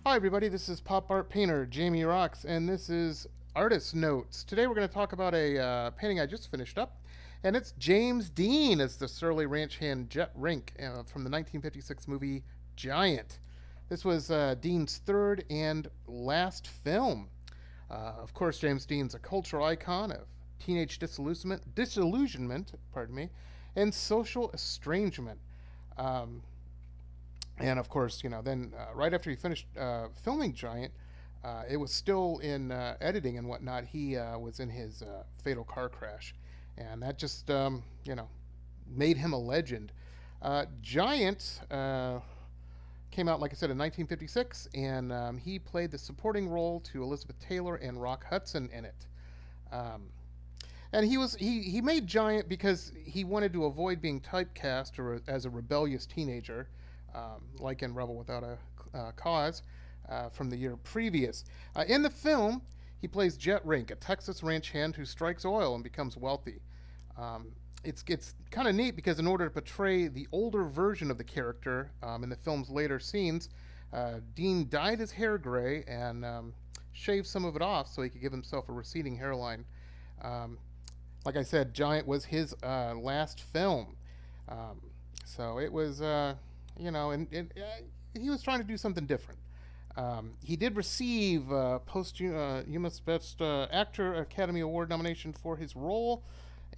Hi, everybody. This is pop art painter Jamie Roxx, and this is Artist Notes. Today, we're going to talk about a painting I just finished up, and it's James Dean as the surly ranch hand Jet Rink from the 1956 movie Giant. This was Dean's third and last film. Of course, James Dean's a cultural icon of teenage disillusionment, pardon me, and social estrangement. Um, and of course, then right after he finished filming Giant, it was still in editing and whatnot. He was in his fatal car crash, and that just made him a legend. Giant came out, like I said, in 1956, and he played the supporting role to Elizabeth Taylor and Rock Hudson in it. Um, and he made Giant because he wanted to avoid being typecast or as a rebellious teenager, like in Rebel Without a Cause from the year previous. In the film, he plays Jet Rink, a Texas ranch hand who strikes oil and becomes wealthy. Um, it's kind of neat because in order to portray the older version of the character in the film's later scenes, Dean dyed his hair gray and shaved some of it off so he could give himself a receding hairline. Um, like I said, Giant was his last film. Um, so it was, and he was trying to do something different. He did receive posthumous Best Actor Academy Award nomination for his role,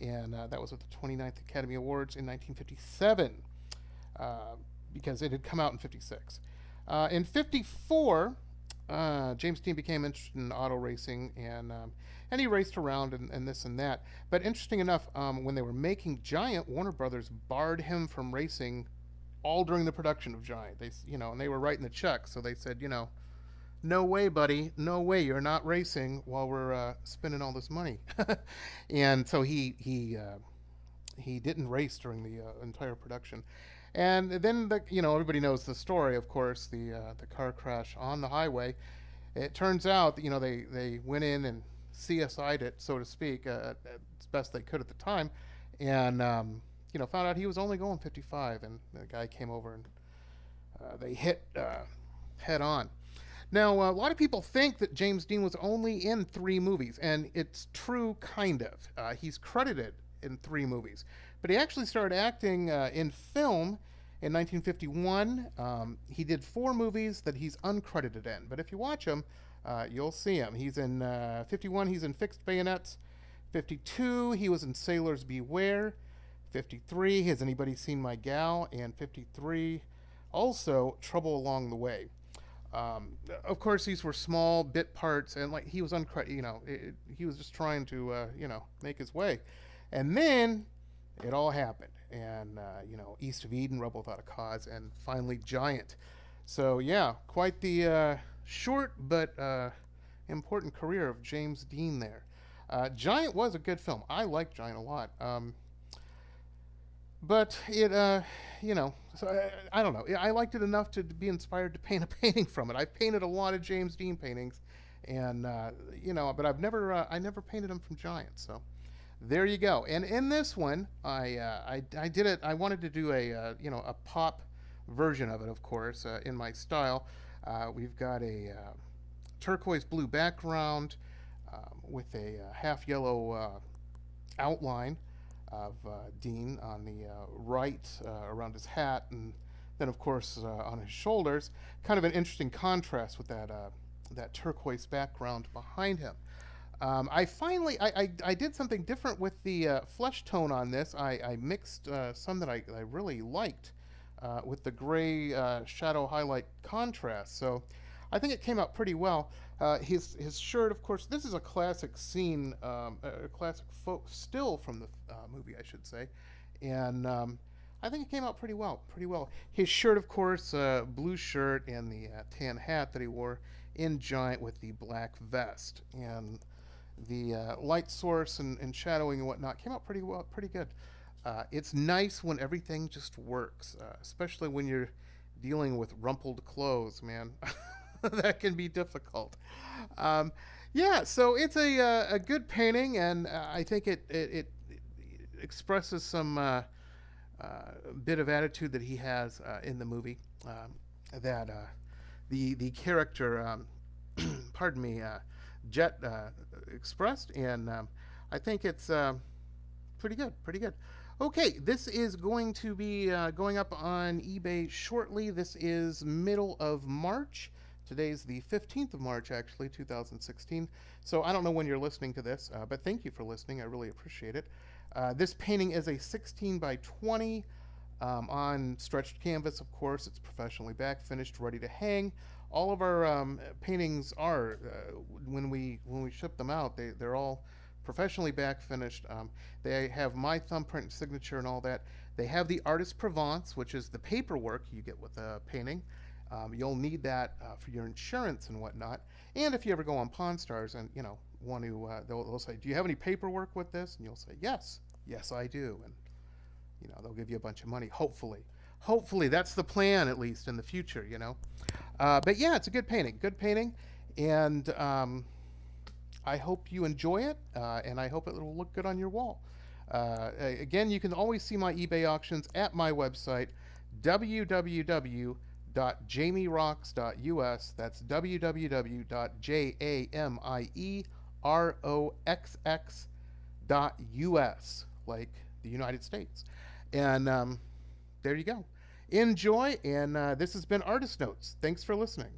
and that was at the 29th Academy Awards in 1957, uh, because it had come out in 56. In 54, James Dean became interested in auto racing, and he raced around and this and that. But interesting enough, when they were making Giant, Warner Brothers barred him from racing all during the production of Giant. And they were writing the check, so they said, no way, buddy, no way, you're not racing while we're spending all this money. And so he didn't race during the entire production. And then everybody knows the story, of course, the car crash on the highway. It turns out that they went in and CSI'd it, so to speak, as best they could at the time, and found out he was only going 55, and the guy came over and they hit head on. Now, a lot of people think that James Dean was only in three movies, and it's true, kind of. He's credited in three movies, but he actually started acting in film in 1951. He did four movies that he's uncredited in, but if you watch them, you'll see him. He's in 51, he's in Fixed Bayonets. 52, he was in Sailors Beware. 53, Has Anybody Seen My Gal? And 53, also Trouble Along the Way. Of course, these were small bit parts, and like he was uncredited. He was just trying to make his way, and then it all happened, and East of Eden, Rebel Without a Cause, and finally Giant. So yeah, quite the short but important career of James Dean there. Giant was a good film. I liked Giant a lot. But so I don't know. I liked it enough to be inspired to paint a painting from it. I've painted a lot of James Dean paintings, and but I never painted them from Giant. So there you go. And in this one, I did it. I wanted to do a pop version of it, of course, in my style. We've got a turquoise blue background with a half yellow outline of Dean on the right around his hat, and then of course on his shoulders. Kind of an interesting contrast with that turquoise background behind him. I did something different with the flesh tone on this. I mixed some that I really liked with the gray shadow highlight contrast. So I think it came out pretty well. His shirt, of course, this is a classic scene, a classic still from the movie, I should say, and I think it came out pretty well. Pretty well. His shirt, of course, blue shirt and the tan hat that he wore in Giant with the black vest, and the light source and shadowing and whatnot came out pretty well, pretty good. It's nice when everything just works, especially when you're dealing with rumpled clothes, man. That can be difficult. Um, yeah, so it's a good painting, and I think it expresses some bit of attitude that he has in the movie that the character, pardon me, Jet expressed, and I think it's pretty good, pretty good. Okay, this is going to be going up on eBay shortly. This is middle of March. Today's the 15th of March, actually, 2016. So I don't know when you're listening to this, but thank you for listening. I really appreciate it. This painting is a 16 by 20 on stretched canvas, of course. It's professionally back finished, ready to hang. All of our paintings are, when we ship them out, they're all professionally back finished. They have my thumbprint and signature and all that. They have the artist Provence, which is the paperwork you get with a painting. You'll need that for your insurance and whatnot. And if you ever go on Pawn Stars and want to, they'll say, "Do you have any paperwork with this?" And you'll say, "Yes, yes, I do." And they'll give you a bunch of money. Hopefully, that's the plan, at least in the future. But yeah, it's a good painting, and I hope you enjoy it, and I hope it will look good on your wall. Again, you can always see my eBay auctions at my website, www.jamieroxx.us. That's www.jamieroxx.us, like the United States. And there you go. Enjoy, and this has been Artist Notes. Thanks for listening.